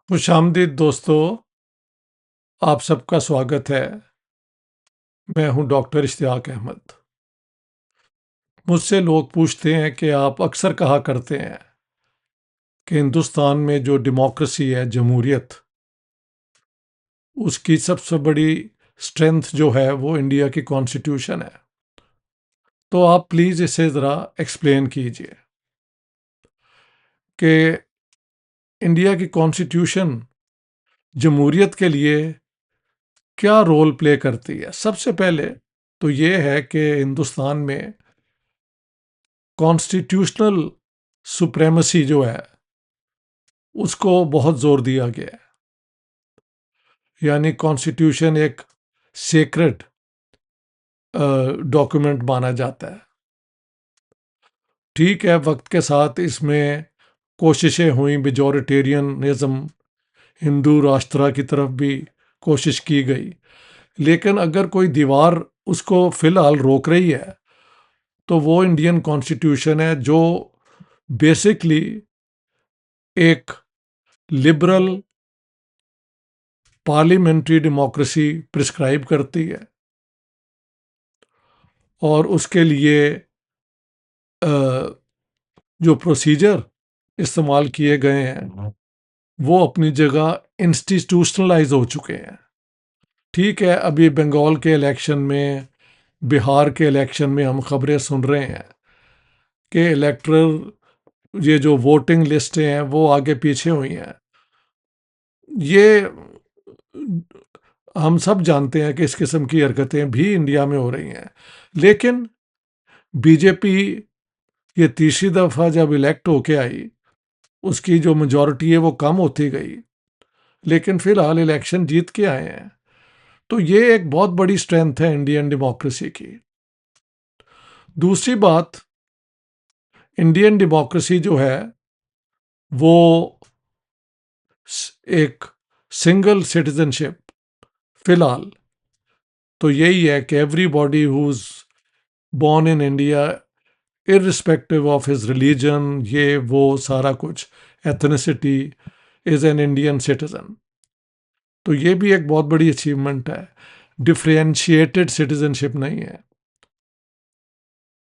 खुशामदीद दोस्तों, आप सबका स्वागत है। मैं हूं डॉक्टर इश्तियाक अहमद। मुझसे लोग पूछते हैं कि आप अक्सर कहा करते हैं कि हिंदुस्तान में जो डेमोक्रेसी है, जमहूरियत, उसकी सबसे बड़ी स्ट्रेंथ जो है वो इंडिया की कॉन्स्टिट्यूशन है। तो आप प्लीज़ इसे ज़रा एक्सप्लेन कीजिए कि इंडिया की कॉन्स्टिट्यूशन जमहूरियत के लिए क्या रोल प्ले करती है। सबसे पहले तो ये है कि हिंदुस्तान में कॉन्स्टिट्यूशनल सुप्रेमेसी जो है उसको बहुत जोर दिया गया है। यानी कॉन्स्टिट्यूशन एक सेक्रेड डॉक्यूमेंट माना जाता है। ठीक है, वक्त के साथ इसमें कोशिशें हुई, मेजॉरिटेरियनिज्म, हिंदू राष्ट्र की तरफ भी कोशिश की गई, लेकिन अगर कोई दीवार उसको फिलहाल रोक रही है तो वो इंडियन कॉन्स्टिट्यूशन है, जो बेसिकली एक लिबरल पार्लियामेंट्री डेमोक्रेसी प्रिस्क्राइब करती है। और उसके लिए जो प्रोसीजर इस्तेमाल किए गए हैं वो अपनी जगह इंस्टीट्यूशनलाइज हो चुके हैं। ठीक है, अभी बंगाल के इलेक्शन में, बिहार के इलेक्शन में हम खबरें सुन रहे हैं कि इलेक्टरल ये जो वोटिंग लिस्टें हैं वो आगे पीछे हुई हैं। ये हम सब जानते हैं कि इस किस्म की हरकतें भी इंडिया में हो रही हैं, लेकिन बीजेपी ये तीसरी दफ़ा जब इलेक्ट होके आई, उसकी जो मेजॉरिटी है वो कम होती गई, लेकिन फिलहाल इलेक्शन जीत के आए हैं। तो ये एक बहुत बड़ी स्ट्रेंथ है इंडियन डेमोक्रेसी की। दूसरी बात, इंडियन डेमोक्रेसी जो है वो एक सिंगल सिटीजनशिप, फिलहाल तो यही है कि everybody who is born in India, irrespective of his religion, ये वो सारा कुछ, ethnicity, is an Indian citizen. तो ये भी एक बहुत बड़ी अचीवमेंट है। डिफरेंशिएटेड सिटीजनशिप नहीं है।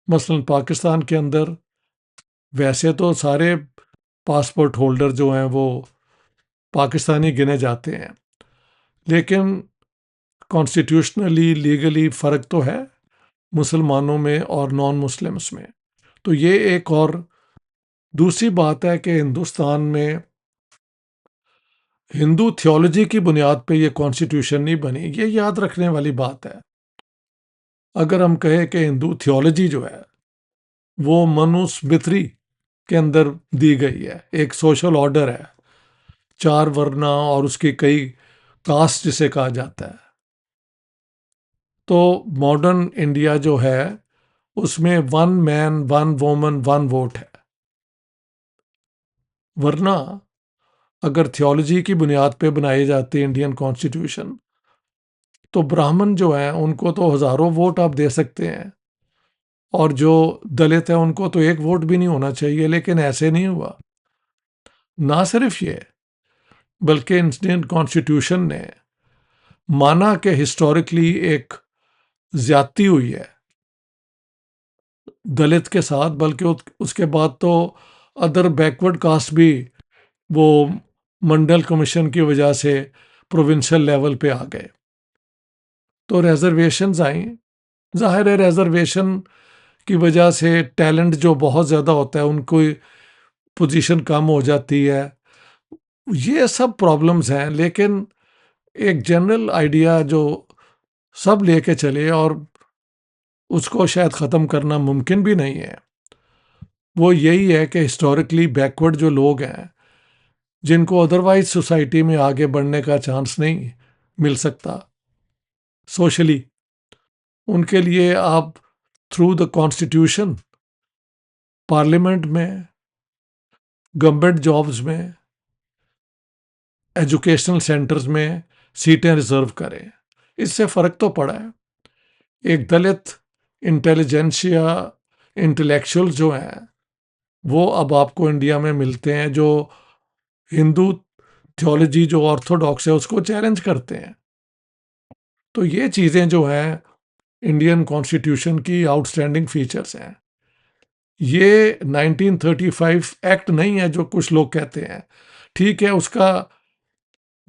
मसलन पाकिस्तान के अंदर वैसे तो सारे पासपोर्ट होल्डर जो हैं वो पाकिस्तानी गिने जाते हैं, लेकिन कॉन्स्टिट्यूशनली, लीगली फ़र्क तो है मुसलमानों में और नॉन मुस्लिम्स में। तो ये एक और दूसरी बात है कि हिंदुस्तान में हिंदू थियोलॉजी की बुनियाद पे ये कॉन्स्टिट्यूशन नहीं बनी। ये याद रखने वाली बात है। अगर हम कहें कि हिंदू थियोलॉजी जो है वो मनुस्मृति के अंदर दी गई है, एक सोशल ऑर्डर है, चार वर्णा और उसकी कई कास्ट जिसे कहा जाता है, तो मॉडर्न इंडिया जो है उसमें one man one woman one vote है। वरना अगर थियोलॉजी की बुनियाद पे बनाई जाती है इंडियन कॉन्स्टिट्यूशन, तो ब्राह्मण जो हैं उनको तो हजारों वोट आप दे सकते हैं, और जो दलित है उनको तो एक वोट भी नहीं होना चाहिए। लेकिन ऐसे नहीं हुआ। ना सिर्फ ये, बल्कि इंडियन कॉन्स्टिट्यूशन ने माना कि हिस्टोरिकली एक ज्यादती हुई है दलित के साथ, बल्कि उसके बाद तो अदर बैकवर्ड कास्ट भी वो मंडल कमीशन की वजह से प्रोविंशियल लेवल पे आ गए। तो रिजर्वेशंस आई। जाहिर है रिजर्वेशन की वजह से टैलेंट जो बहुत ज़्यादा होता है उनको पोजीशन कम हो जाती है। ये सब प्रॉब्लम्स हैं, लेकिन एक जनरल आइडिया जो सब लेके चले, और उसको शायद ख़त्म करना मुमकिन भी नहीं है, वो यही है कि हिस्टोरिकली बैकवर्ड जो लोग हैं, जिनको अदरवाइज सोसाइटी में आगे बढ़ने का चांस नहीं मिल सकता सोशली, उनके लिए आप थ्रू द कॉन्स्टिट्यूशन पार्लियामेंट में, गवर्नमेंट जॉब्स में, एजुकेशनल सेंटर्स में सीटें रिजर्व करें। इससे फ़र्क तो पड़ा है। एक दलित इंटेलिजेंशिया, इंटेलेक्चुअल जो हैं वो अब आपको इंडिया में मिलते हैं, जो हिंदू थियोलॉजी जो ऑर्थोडॉक्स है उसको चैलेंज करते हैं। तो ये चीज़ें जो हैं इंडियन कॉन्स्टिट्यूशन की आउटस्टैंडिंग फीचर्स हैं। ये 1935 एक्ट नहीं है जो कुछ लोग कहते हैं। ठीक है, उसका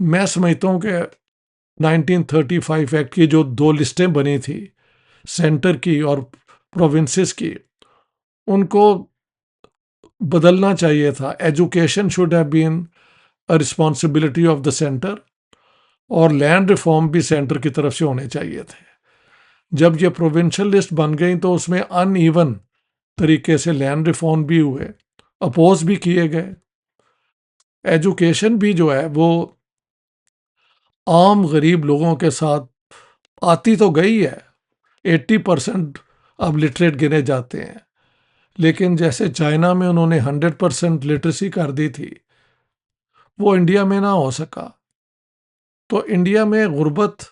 मैं समझता हूँ कि 1935 एक्ट की जो दो लिस्टें बनी थी, सेंटर की और प्रोविंसेस की, उनको बदलना चाहिए था। Education should have been a responsibility of the centre, और लैंड रिफॉर्म भी सेंटर की तरफ से होने चाहिए थे। जब ये प्रोविंशियल लिस्ट बन गई तो उसमें अनइवन तरीके से लैंड रिफॉर्म भी हुए, अपोज भी किए गए। एजुकेशन भी जो है वो आम गरीब लोगों के साथ आती तो गई है, 80% अब लिटरेट गिने जाते हैं, लेकिन जैसे चाइना में उन्होंने 100% लिटरेसी कर दी थी, वो इंडिया में ना हो सका। तो इंडिया में गुर्बत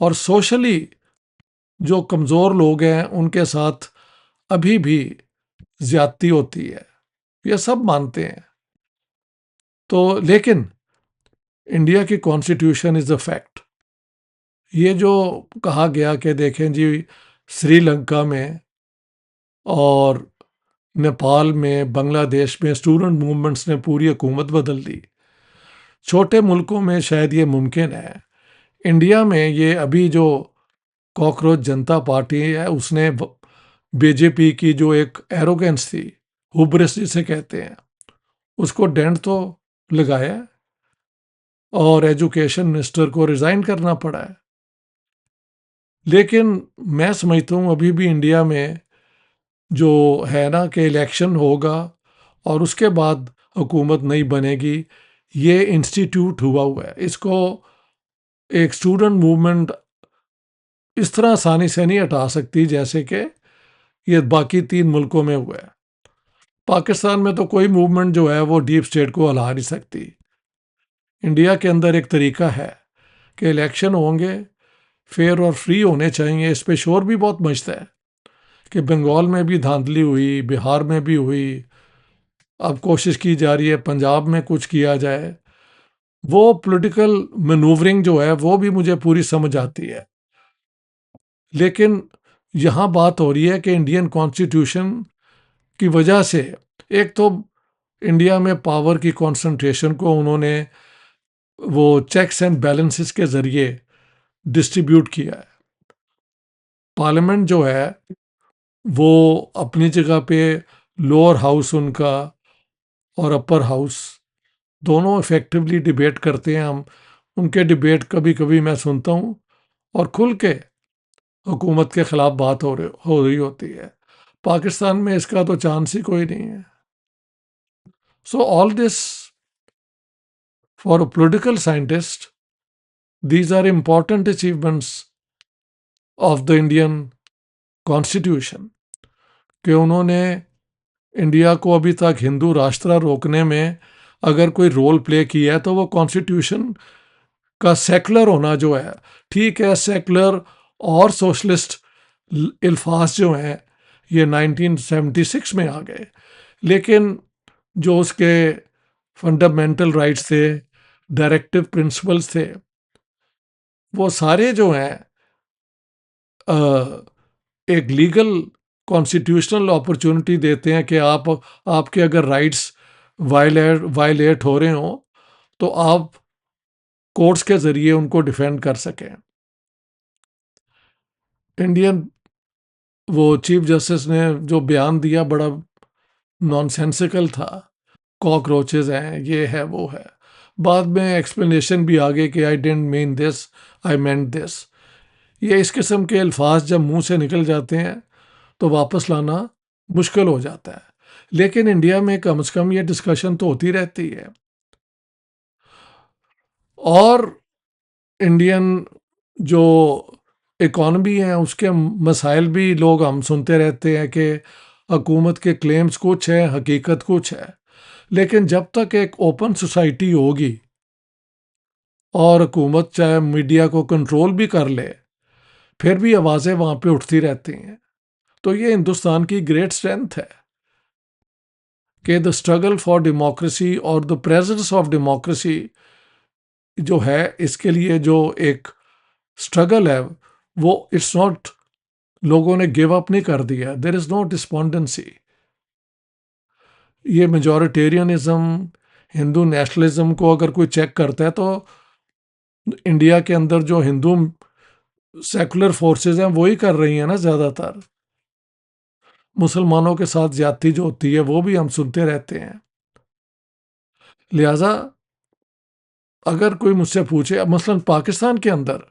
और सोशली जो कमज़ोर लोग हैं उनके साथ अभी भी ज्यादती होती है, ये सब मानते हैं। तो लेकिन इंडिया की कॉन्स्टिट्यूशन इज़ अ फैक्ट। ये जो कहा गया कि देखें जी, श्रीलंका में और नेपाल में, बांग्लादेश में स्टूडेंट मूवमेंट्स ने पूरी हुकूमत बदल दी। छोटे मुल्कों में शायद ये मुमकिन है, इंडिया में ये अभी जो कॉकरोच जनता पार्टी है उसने बीजेपी की जो एक एरोगेंस थी, हुब्रिस जिसे कहते हैं, उसको डेंट तो लगाया है और एजुकेशन मिनिस्टर को रिजाइन करना पड़ा है। लेकिन मैं समझता हूँ अभी भी इंडिया में जो है ना कि इलेक्शन होगा और उसके बाद हुकूमत नहीं बनेगी, ये इंस्टीट्यूट हुआ है। इसको एक स्टूडेंट मूवमेंट इस तरह आसानी से नहीं हटा सकती जैसे कि ये बाकी 3 मुल्कों में हुआ है। पाकिस्तान में तो कोई मूवमेंट जो है वो डीप स्टेट को हिला नहीं सकती। इंडिया के अंदर एक तरीका है कि इलेक्शन होंगे, फेयर और फ्री होने चाहिए। इस पे शोर भी बहुत मचता है कि बंगाल में भी धांधली हुई, बिहार में भी हुई, अब कोशिश की जा रही है पंजाब में कुछ किया जाए। वो पॉलिटिकल मैनूवरिंग जो है वो भी मुझे पूरी समझ आती है, लेकिन यहाँ बात हो रही है कि इंडियन कॉन्स्टिट्यूशन की वजह से एक तो इंडिया में पावर की कंसंट्रेशन को उन्होंने वो चेक्स एंड बैलेंसेस के जरिए डिस्ट्रीब्यूट किया है। पार्लियामेंट जो है वो अपनी जगह पे, लोअर हाउस उनका और अपर हाउस दोनों इफेक्टिवली डिबेट करते हैं। हम उनके डिबेट कभी कभी मैं सुनता हूँ और खुल के हुकूमत के खिलाफ बात हो रही होती है। पाकिस्तान में इसका तो चांस ही कोई नहीं है। So all this for a political scientist, these are important achievements of the Indian constitution, कि उन्होंने इंडिया को अभी तक हिंदू राष्ट्र रोकने में अगर कोई रोल प्ले किया है तो वो कॉन्स्टिट्यूशन का सेकुलर होना जो है। ठीक है, सेकुलर और सोशलिस्ट अल्फाज जो हैं ये 1976 में आ गए, लेकिन जो उसके फंडामेंटल राइट्स थे, डायरेक्टिव प्रिंसिपल्स थे, वो सारे जो हैं एक लीगल कॉन्स्टिट्यूशनल अपॉर्चुनिटी देते हैं कि आपके अगर राइट्स वायलेट हो रहे हो तो आप कोर्ट्स के जरिए उनको डिफेंड कर सकें। इंडियन वो चीफ जस्टिस ने जो बयान दिया बड़ा नॉनसेंसिकल था, कॉकरोचेज हैं, ये है वो है। बाद में एक्सप्लेनेशन भी आ गई कि I didn't mean this, I meant this. ये इस किस्म के अल्फाज जब मुंह से निकल जाते हैं तो वापस लाना मुश्किल हो जाता है। लेकिन इंडिया में कम से कम ये डिस्कशन तो होती रहती है। और इंडियन जो इकॉनमी है उसके मसाइल भी लोग हम सुनते रहते हैं कि हुकूमत के क्लेम्स कुछ है, हकीकत कुछ है। लेकिन जब तक एक ओपन सोसाइटी होगी और हुकूमत चाहे मीडिया को कंट्रोल भी कर ले, फिर भी आवाज़ें वहाँ पे उठती रहती हैं। तो ये हिंदुस्तान की ग्रेट स्ट्रेंथ है कि द स्ट्रगल फॉर डेमोक्रेसी और द प्रेजेंस ऑफ डेमोक्रेसी जो है, इसके लिए जो एक स्ट्रगल है, वो इट्स नॉट, लोगों ने गिव अप नहीं कर दिया, देर इज नो डिस्पॉन्डेंसी। ये मेजॉरिटेरियनिज्म, हिंदू नेशनलिज्म को अगर कोई चेक करता है तो इंडिया के अंदर जो हिंदू सेकुलर फोर्सेस हैं वही कर रही हैं ना ज़्यादातर। मुसलमानों के साथ ज्यादती जो होती है वो भी हम सुनते रहते हैं। लिहाजा अगर कोई मुझसे पूछे, मसलन पाकिस्तान के अंदर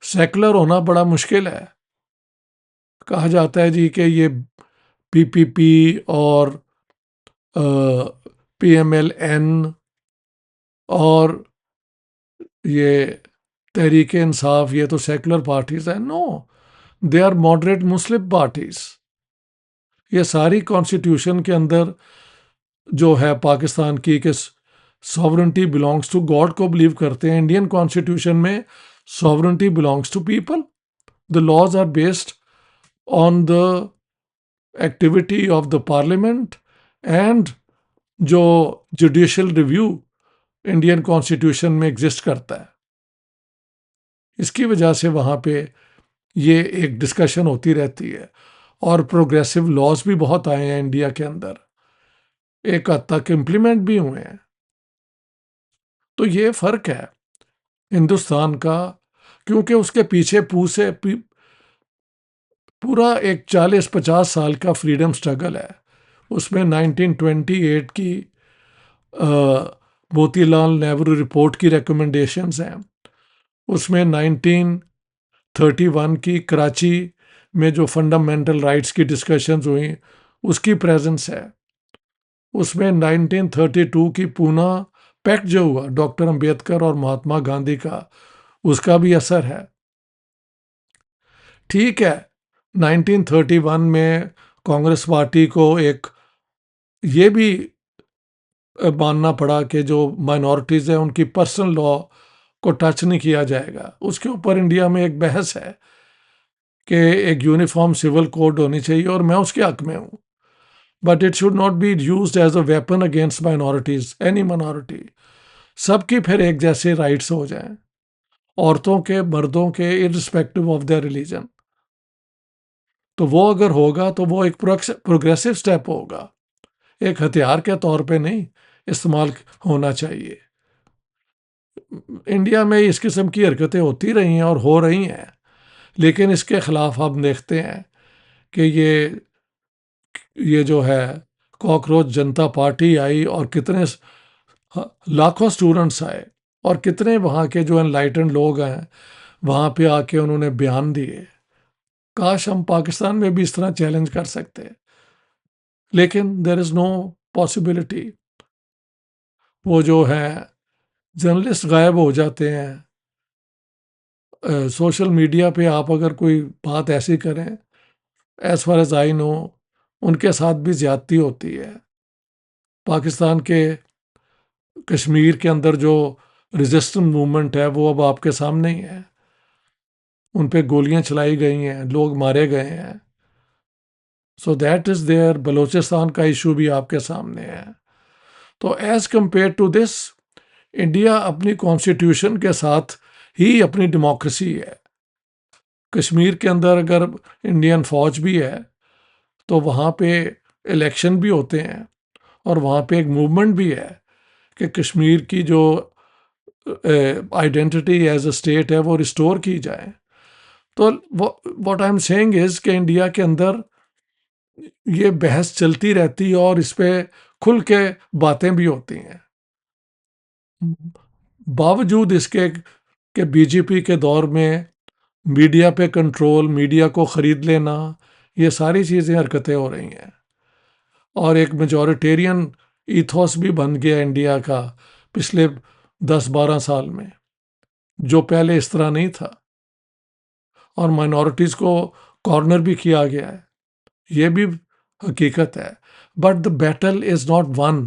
सेकुलर होना बड़ा मुश्किल है। कहा जाता है जी कि ये पीपीपी और पीएमएलएन और ये तहरीक इंसाफ, ये तो सेकुलर पार्टीज हैं। No, they are moderate Muslim parties. ये सारी कॉन्स्टिट्यूशन के अंदर जो है पाकिस्तान की कि सॉवरेंटी बिलोंग्स टू गॉड को बिलीव करते हैं। इंडियन कॉन्स्टिट्यूशन में sovereignty belongs to people. The laws are based on the activity of the parliament and जो जुडिशियल रिव्यू इंडियन कॉन्स्टिट्यूशन में एग्जिस्ट करता है। इसकी वजह से वहाँ पे ये एक डिस्कशन होती रहती है। और प्रोग्रेसिव लॉज भी बहुत आए हैं इंडिया के अंदर, एक हद तक इम्प्लीमेंट भी हुए हैं। तो ये फ़र्क है हिंदुस्तान का, क्योंकि उसके पीछे पूरा एक 40-50 साल का फ्रीडम स्ट्रगल है। उसमें 1928 की मोतीलाल नेहरू रिपोर्ट की रिकमेंडेशंस हैं। उसमें 1931 की कराची में जो फंडामेंटल राइट्स की डिस्कशंस हुई उसकी प्रेजेंस है। उसमें 1932 की पूना पैक्ट जो हुआ डॉक्टर अंबेडकर और महात्मा गांधी का, उसका भी असर है। ठीक है, 1931 में कांग्रेस पार्टी को एक ये भी मानना पड़ा कि जो माइनॉरिटीज़ हैं उनकी पर्सनल लॉ को टच नहीं किया जाएगा। उसके ऊपर इंडिया में एक बहस है कि एक यूनिफॉर्म सिविल कोड होनी चाहिए, और मैं उसके हक में हूँ। But it should not be used as a weapon against minorities, any minority. सबकी फिर एक जैसे राइट्स हो जाएं, औरतों के, मर्दों के, इररिस्पेक्टिव ऑफ देयर रिलीजन। तो वो अगर होगा तो वो एक प्रोग्रेसिव स्टेप होगा, एक हथियार के तौर पे नहीं इस्तेमाल होना चाहिए। इंडिया में इस किस्म की हरकतें होती रही हैं और हो रही हैं, लेकिन इसके खिलाफ हम देखते हैं कि ये जो है कॉकरोच जनता पार्टी आई और कितने लाखों स्टूडेंट्स आए, और कितने वहाँ के जो एनलाइटेंड लोग हैं वहाँ पे आके उन्होंने बयान दिए। काश हम पाकिस्तान में भी इस तरह चैलेंज कर सकते, लेकिन देर इज़ नो पॉसिबिलिटी। वो जो है जर्नलिस्ट गायब हो जाते हैं। सोशल मीडिया पे आप अगर कोई बात ऐसी करें, as far as I know, उनके साथ भी ज्यादती होती है। पाकिस्तान के कश्मीर के अंदर जो रेजिस्टेंस मूवमेंट है वो अब आपके सामने ही है। उन पे गोलियां चलाई गई हैं, लोग मारे गए हैं। So that is there. Balochistan का इशू भी आपके सामने है। तो as compare to this, India अपनी कॉन्स्टिट्यूशन के साथ ही अपनी डेमोक्रेसी है। कश्मीर के अंदर अगर इंडियन फौज भी है तो वहाँ पे इलेक्शन भी होते हैं, और वहाँ पे एक मूवमेंट भी है कि कश्मीर की जो आइडेंटिटी एज अ स्टेट है वो रिस्टोर की जाए। तो what I am saying is कि इंडिया के अंदर ये बहस चलती रहती है और इस पे खुल के बातें भी होती हैं। बावजूद इसके कि बीजेपी के दौर में मीडिया पे कंट्रोल, मीडिया को खरीद लेना, ये सारी चीज़ें हरकतें हो रही हैं, और एक मेजॉरिटेरियन ईथोस भी बन गया इंडिया का पिछले 10-12 साल में, जो पहले इस तरह नहीं था। और माइनॉरिटीज़ को कॉर्नर भी किया गया है, ये भी हकीकत है। But the battle is not one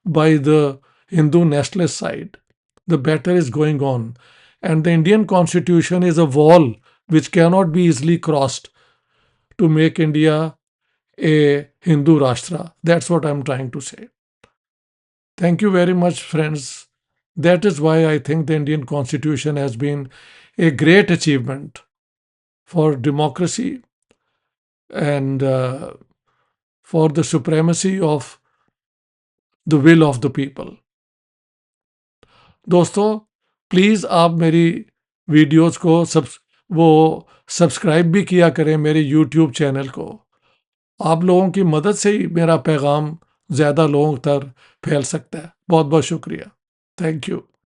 by the Hindu nationalist side. The battle is going on, and the Indian constitution is a wall which cannot be easily crossed to make India a Hindu Rashtra. That's what I'm trying to say. Thank you very much, friends. That is why I think the Indian Constitution has been a great achievement for democracy and for the supremacy of the will of the people. दोस्तों please आप मेरी videos को subscribe भी किया करें मेरे YouTube channel को। आप लोगों की मदद से ही मेरा पैगाम ज़्यादा लोगों तक फैल सकता है। बहुत बहुत शुक्रिया। Thank you.